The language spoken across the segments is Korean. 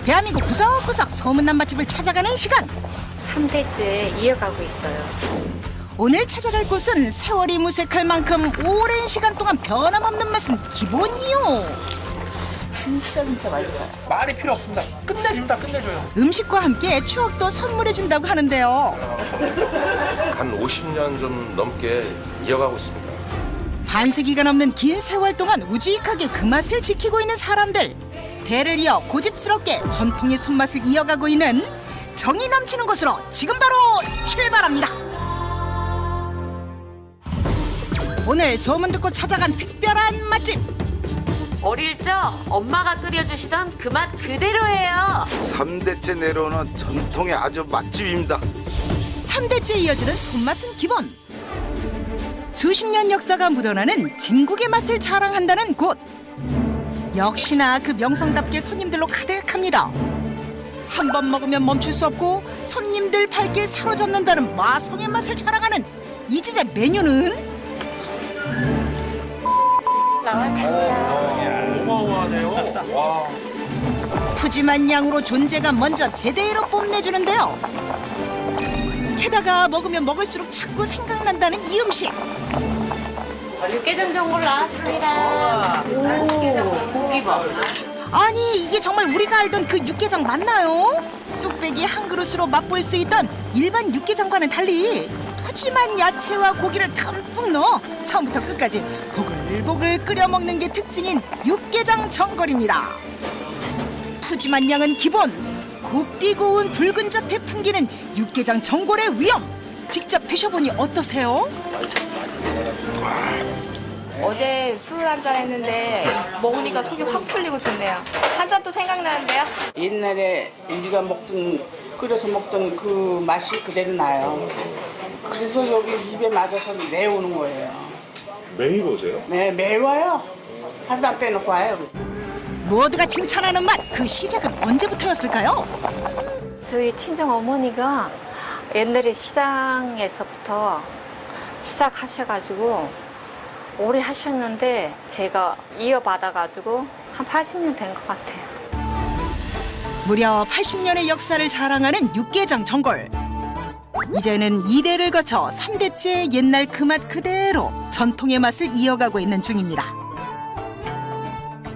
대한민국 구석구석 소문난 맛집을 찾아가는 시간. 3대째 이어가고 있어요. 오늘 찾아갈 곳은 세월이 무색할 만큼 오랜 시간 동안 변함없는 맛은 기본이요. 진짜 맛있어요. 말이 필요 없습니다. 끝내줍니다. 끝내줘요. 음식과 함께 추억도 선물해준다고 하는데요. 한 50년 좀 넘게 이어가고 있습니다. 반세기가 넘는 긴 세월 동안 우직하게 그 맛을 지키고 있는 사람들. 대를 이어 고집스럽게 전통의 손맛을 이어가고 있는 정이 넘치는 곳으로 지금 바로 출발합니다. 오늘 소문 듣고 찾아간 특별한 맛집. 어릴 적 엄마가 끓여주시던 그 맛 그대로예요. 3대째 내려오는 전통의 아주 맛집입니다. 3대째 이어지는 손맛은 기본. 수십 년 역사가 묻어나는 진국의 맛을 자랑한다는 곳. 역시나 그 명성답게 손님들로 가득합니다. 한 번 먹으면 멈출 수 없고 손님들 발길 사로잡는다는 마성의 맛을 자랑하는 이 집의 메뉴는 어마어마하네요. 와. 푸짐한 양으로 존재가 먼저 제대로 뽐내주는데요. 게다가 먹으면 먹을수록 자꾸 생각난다는 이 음식. 육개장 전골 나왔습니다. 오, 고기밥. 아니 이게 정말 우리가 알던 그 육개장 맞나요? 뚝배기 한 그릇으로 맛볼 수 있던 일반 육개장과는 달리 푸짐한 야채와 고기를 듬뿍 넣어 처음부터 끝까지 보글보글 끓여 먹는 게 특징인 육개장 전골입니다. 푸짐한 양은 기본, 곱디 고운 붉은 젓에 풍기는 육개장 전골의 위엄. 직접 드셔보니 어떠세요? 어제 술 한잔 했는데 먹으니까 속이 확 풀리고 좋네요. 한 잔 또 생각나는데요? 옛날에 우리가 끓여서 먹던 그 맛이 그대로 나요. 그래서 여기 입에 맞아서 내오는 거예요. 매일 오세요? 네, 매일 와요. 하루도 안 빼놓고 와요. 모두가 칭찬하는 맛, 그 시작은 언제부터였을까요? 저희 친정 어머니가 옛날에 시장에서부터 시작하셔가지고 오래 하셨는데 제가 이어받아가지고 한 80년 된 것 같아요. 무려 80년의 역사를 자랑하는 육개장 전골. 이제는 2대를 거쳐 3대째 옛날 그 맛 그대로 전통의 맛을 이어가고 있는 중입니다.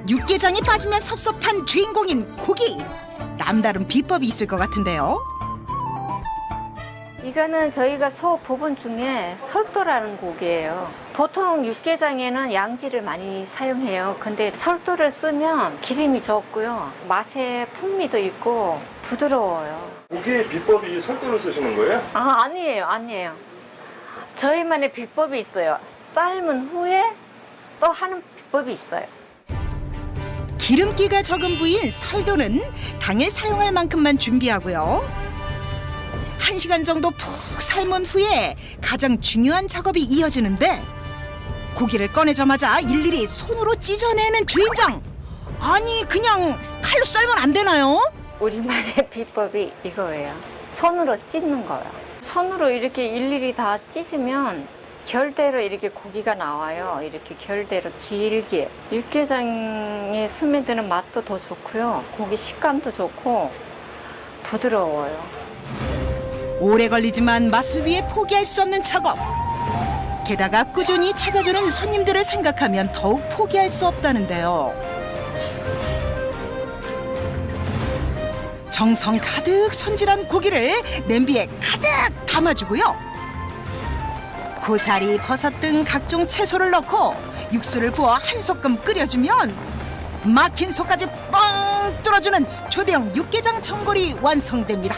육개장이 빠지면 섭섭한 주인공인 고기. 남다른 비법이 있을 것 같은데요. 이거는 저희가 소 부분 중에 설도라는 고기예요. 보통 육개장에는 양지를 많이 사용해요. 근데 설도를 쓰면 기름이 적고요. 맛에 풍미도 있고 부드러워요. 고기의 비법이 설도를 쓰시는 거예요? 아니에요. 저희만의 비법이 있어요. 삶은 후에 또 하는 비법이 있어요. 기름기가 적은 부위인 설도는 당일 사용할 만큼만 준비하고요. 1시간 정도 푹 삶은 후에 가장 중요한 작업이 이어지는데 고기를 꺼내자마자 일일이 손으로 찢어내는 주인장. 아니 그냥 칼로 썰면 안 되나요? 우리만의 비법이 이거예요. 손으로 찢는 거예요. 손으로 이렇게 일일이 다 찢으면 결대로 이렇게 고기가 나와요. 이렇게 결대로 길게. 육개장에 스며드는 맛도 더 좋고요. 고기 식감도 좋고 부드러워요. 오래 걸리지만 맛을 위해 포기할 수 없는 작업. 게다가 꾸준히 찾아주는 손님들을 생각하면 더욱 포기할 수 없다는데요. 정성 가득 손질한 고기를 냄비에 가득 담아주고요. 고사리, 버섯 등 각종 채소를 넣고 육수를 부어 한 소끔 끓여주면 막힌 속까지 뻥 뚫어주는 초대형 육개장 전골이 완성됩니다.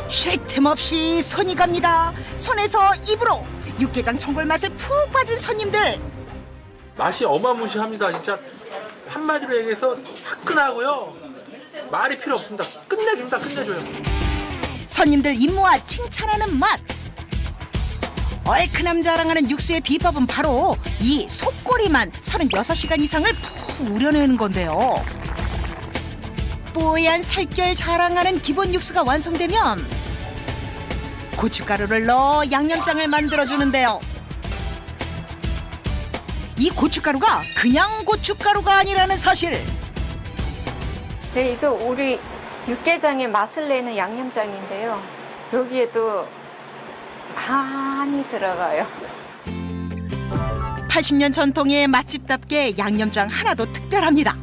쉴 틈 없이 손이 갑니다. 손에서 입으로 육개장 전골 맛에 푹 빠진 손님들. 맛이 어마무시합니다. 진짜 한마디로 얘기해서 화끈하고요. 말이 필요 없습니다. 끝내줍니다. 끝내줘요. 손님들 입모아 칭찬하는 맛. 얼큰함 자랑하는 육수의 비법은 바로 이 속꼬리만 36시간 이상을 푹 우려내는 건데요. 뽀얀 살결 자랑하는 기본 육수가 완성되면 고춧가루를 넣어 양념장을 만들어주는데요. 이 고춧가루가 그냥 고춧가루가 아니라는 사실. 네, 이거 우리 육개장의 맛을 내는 양념장인데요. 여기에도 많이 들어가요. 80년 전통의 맛집답게 양념장 하나도 특별합니다.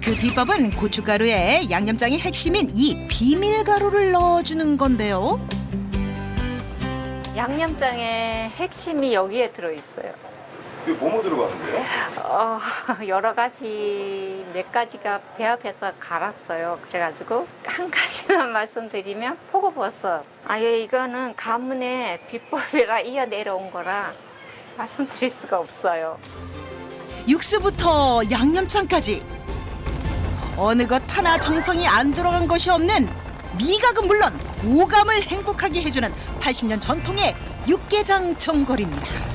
그 비법은 고춧가루에 양념장의 핵심인 이 비밀가루를 넣어주는 건데요. 양념장의 핵심이 여기에 들어있어요. 이게 뭐뭐 들어가는데요? 여러 가지, 몇 가지가 배합해서 갈았어요. 그래가지고 한 가지만 말씀드리면 표고버섯. 예, 이거는 가문의 비법이라 이어 내려온 거라 말씀드릴 수가 없어요. 육수부터 양념장까지 어느 것 하나 정성이 안 들어간 것이 없는 미각은 물론 오감을 행복하게 해주는 80년 전통의 육개장 전골입니다.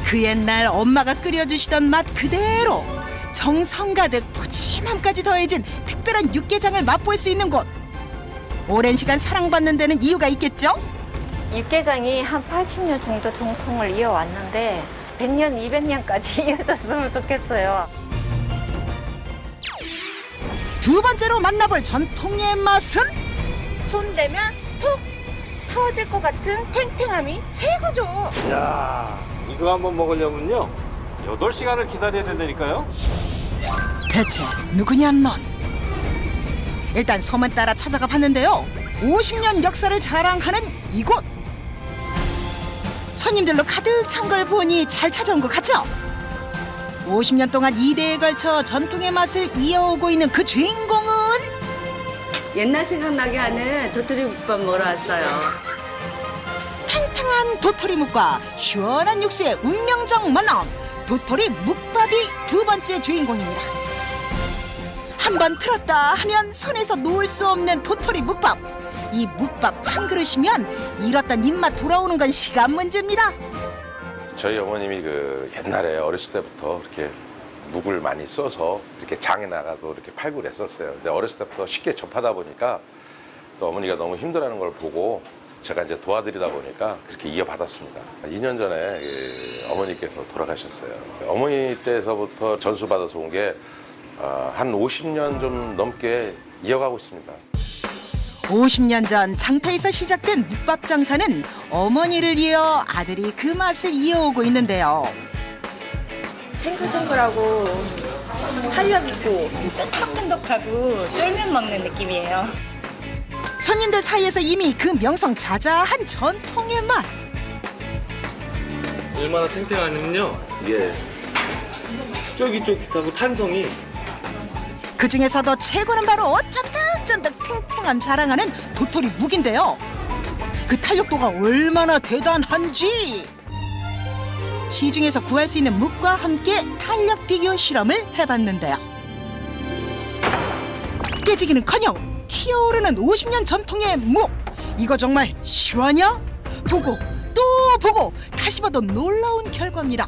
그 옛날 엄마가 끓여주시던 맛 그대로 정성 가득 푸짐함까지 더해진 특별한 육개장을 맛볼 수 있는 곳. 오랜 시간 사랑받는 데는 이유가 있겠죠? 육개장이 한 80년 정도 정통을 이어왔는데 100년, 200년까지 이어졌으면 좋겠어요. 두 번째로 만나볼 전통의 맛은 손대면 톡 터질 것 같은 탱탱함이 최고죠. 야, 이거 한번 먹으려면요 8시간을 기다려야 된다니까요. 대체 누구냐 넌? 일단 소문 따라 찾아가 봤는데요. 50년 역사를 자랑하는 이곳. 손님들로 가득 찬 걸 보니 잘 찾아온 것 같죠? 50년 동안 2대에 걸쳐 전통의 맛을 이어오고 있는 그 주인공은 옛날 생각나게 하는 도토리묵밥 먹으러 왔어요. 탱탱한 도토리묵과 시원한 육수의 운명적 만남. 도토리 묵밥이 두 번째 주인공입니다. 한번 틀었다 하면 손에서 놓을 수 없는 도토리 묵밥. 이 묵밥 한 그릇이면 잃었던 입맛 돌아오는 건 시간 문제입니다. 저희 어머님이 그 옛날에 어렸을 때부터 이렇게 묵을 많이 써서 이렇게 장에 나가도 이렇게 팔고 그랬었어요. 근데 어렸을 때부터 쉽게 접하다 보니까 또 어머니가 너무 힘들어하는 걸 보고 제가 이제 도와드리다 보니까 그렇게 이어받았습니다. 2년 전에 어머니께서 돌아가셨어요. 어머니 때서부터 전수받아서 온 게 한 50년 좀 넘게 이어가고 있습니다. 50년 전 장터에서 시작된 묵밥 장사는 어머니를 이어 아들이 그 맛을 이어오고 있는데요. 탱글탱글하고 탄력 있고 쫀득쫀득하고 쫄면 먹는 느낌이에요. 손님들 사이에서 이미 그 명성 자자한 전통의 맛. 얼마나 탱탱하냐면요 이게 쫄깃쫄깃하고 탄성이 그 중에서도 최고는 바로 쫀득쫀득 탱탱함 자랑하는 도토리 묵인데요. 그 탄력도가 얼마나 대단한지 시중에서 구할 수 있는 묵과 함께 탄력 비교 실험을 해봤는데요. 깨지기는커녕 튀어오르는 50년 전통의 묵. 이거 정말 실화냐? 보고 또 보고 다시 봐도 놀라운 결과입니다.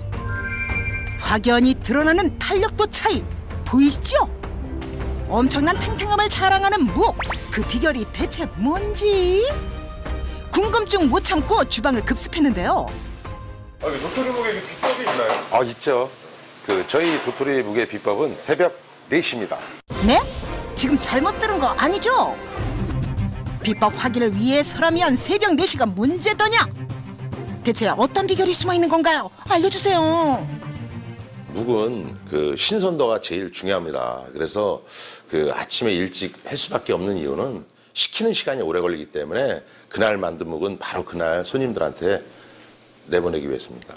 확연히 드러나는 탄력도 차이 보이시죠? 엄청난 탱탱함을 자랑하는 묵. 그 비결이 대체 뭔지 궁금증 못 참고 주방을 급습했는데요. 도토리묵에 비법이 있나요? 있죠. 저희 도토리묵의 비법은 새벽 4시입니다. 네? 지금 잘못 들은 거 아니죠? 비법 확인을 위해서라면 새벽 4시가 문제더냐? 대체 어떤 비결이 숨어 있는 건가요? 알려주세요. 묵은 신선도가 제일 중요합니다. 그래서 아침에 일찍 할 수밖에 없는 이유는 식히는 시간이 오래 걸리기 때문에 그날 만든 묵은 바로 그날 손님들한테 내보내기 위해서입니다.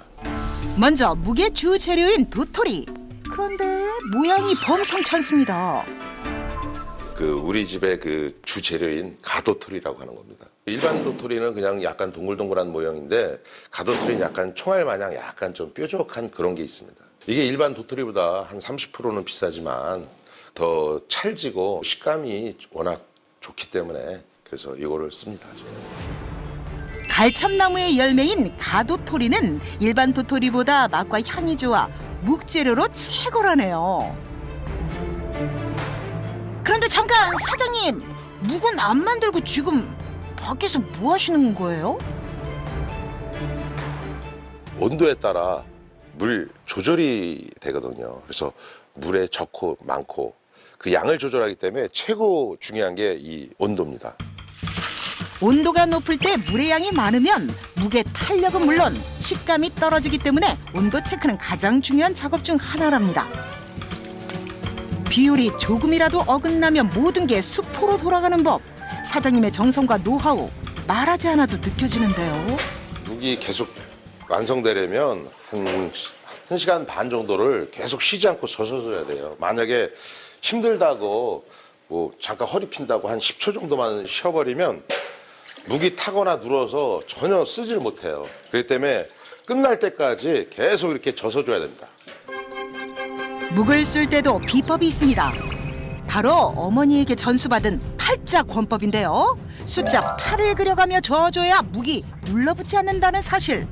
먼저 묵의 주 재료인 도토리. 그런데 모양이 범상치 않습니다. 우리 집의 주 재료인 가도토리라고 하는 겁니다. 일반 도토리는 그냥 약간 동글동글한 모양인데 가도토리는 약간 총알 마냥 약간 좀 뾰족한 그런 게 있습니다. 이게 일반 도토리보다 한 30%는 비싸지만 더 찰지고 식감이 워낙 좋기 때문에 그래서 이거를 씁니다. 갈참나무의 열매인 가도토리는 일반 도토리보다 맛과 향이 좋아 묵재료로 최고라네요. 그런데 잠깐 사장님, 묵은 안 만들고 지금 밖에서 뭐 하시는 거예요? 온도에 따라 물 조절이 되거든요. 그래서 물에 적고 많고 그 양을 조절하기 때문에 최고 중요한 게 이 온도입니다. 온도가 높을 때 물의 양이 많으면 묵의 탄력은 물론 식감이 떨어지기 때문에 온도 체크는 가장 중요한 작업 중 하나랍니다. 비율이 조금이라도 어긋나면 모든 게 수포로 돌아가는 법. 사장님의 정성과 노하우 말하지 않아도 느껴지는데요. 묵이 계속 완성되려면 한 1시간 반 정도를 계속 쉬지 않고 젖어줘야 돼요. 만약에 힘들다고 뭐 잠깐 허리 핀다고 한 10초 정도만 쉬어버리면 묵이 타거나 눌어서 전혀 쓰질 못해요. 그렇기 때문에 끝날 때까지 계속 이렇게 젖어줘야 됩니다. 묵을 쓸 때도 비법이 있습니다. 바로 어머니에게 전수받은 팔자 권법인데요. 숫자 8을 그려가며 저어줘야 묵이 눌러붙지 않는다는 사실.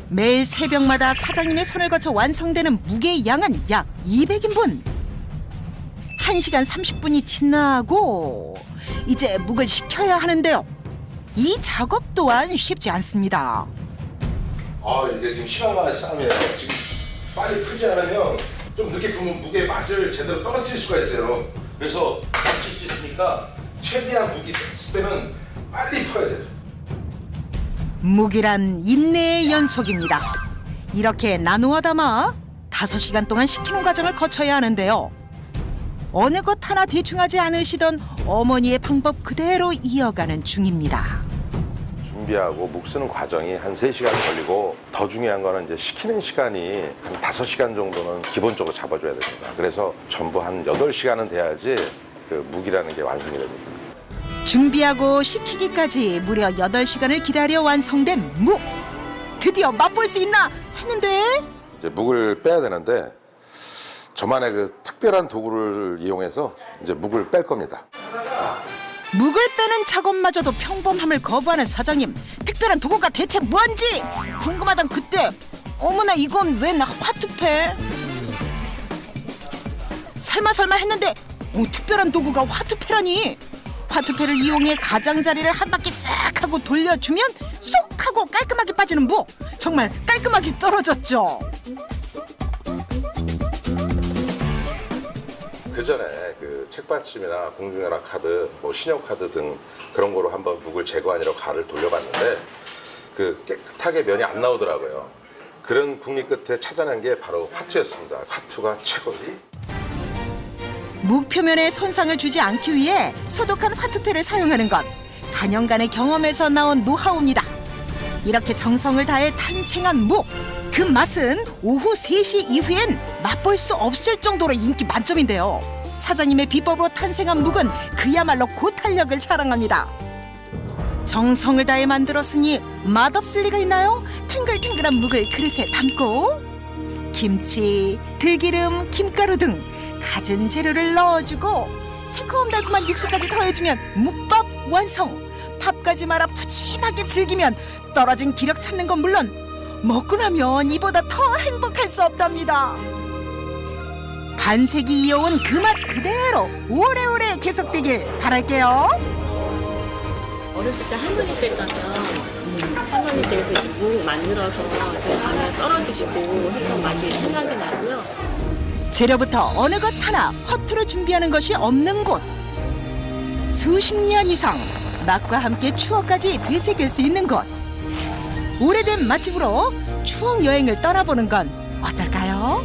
매일 새벽마다 사장님의 손을 거쳐 완성되는 묵의 양은 약 200인분. 1시간 30분이 지나고 이제 묵을 식혀야 하는데요. 이 작업 또한 쉽지 않습니다. 이게 지금 시간과 싸움이에요. 지금 빨리 풀지 않으면 좀 늦게 풀면 묵의 맛을 제대로 떨어뜨릴 수가 있어요. 그래서 맞출 수 있으니까 최대한 묵이 쓸 때는 빨리 풀어야 돼요. 묵이란 인내의 연속입니다. 이렇게 나누어 담아 5시간 동안 식히는 과정을 거쳐야 하는데요. 어느 것 하나 대충 하지 않으시던 어머니의 방법 그대로 이어가는 중입니다. 준비하고 묵 쓰는 과정이 한 3시간 걸리고 더 중요한 거는 이제 식히는 시간이 한 5시간 정도는 기본적으로 잡아줘야 됩니다. 그래서 전부 한 8시간은 돼야지 그 묵이라는 게 완성이 됩니다. 준비하고 식히기까지 무려 8시간을 기다려 완성된 묵. 드디어 맛볼 수 있나 했는데 이제 묵을 빼야 되는데 저만의 그 특별한 도구를 이용해서 이제 묵을 뺄 겁니다. 묵을 빼는 작업마저도 평범함을 거부하는 사장님. 특별한 도구가 대체 뭔지 궁금하던 그때 어머나 이건 웬 화투패? 설마 했는데 특별한 도구가 화투패라니. 화투패를 이용해 가장자리를 한 바퀴 싹 하고 돌려주면 쏙 하고 깔끔하게 빠지는 묵. 정말 깔끔하게 떨어졌죠. 그 전에 그 책받침이나 공중연합 카드, 뭐 신용 카드 등 그런 거로 한번 묵을 제거하느라고 가를 돌려봤는데 그 깨끗하게 면이 안 나오더라고요. 그런 국리 끝에 찾아낸 게 바로 화투였습니다. 화투가 최고지. 묵 표면에 손상을 주지 않기 위해 소독한 화투패를 사용하는 것. 단연간의 경험에서 나온 노하우입니다. 이렇게 정성을 다해 탄생한 묵. 그 맛은 오후 3시 이후엔 맛볼 수 없을 정도로 인기 만점인데요. 사장님의 비법으로 탄생한 묵은 그야말로 고탄력을 자랑합니다. 정성을 다해 만들었으니 맛없을 리가 있나요? 탱글탱글한 묵을 그릇에 담고 김치, 들기름, 김가루 등 갖은 재료를 넣어주고 새콤달콤한 육수까지 더해주면 묵밥 완성. 밥까지 말아 푸짐하게 즐기면 떨어진 기력 찾는 건 물론 먹고 나면 이보다 더 행복할 수 없답니다. 반세기 이어온 그 맛 그대로 오래오래 계속되길 바랄게요. 어렸을 때 할머니 댁 가면 할머니 댁에서 이제 묵 만들어서 제가 가면 썰어주시고 했던 맛이 생각이 나고요. 재료부터 어느 것 하나 허투루 준비하는 것이 없는 곳. 수십 년 이상 맛과 함께 추억까지 되새길 수 있는 곳. 오래된 맛집으로 추억 여행을 떠나보는 건 어떨까요?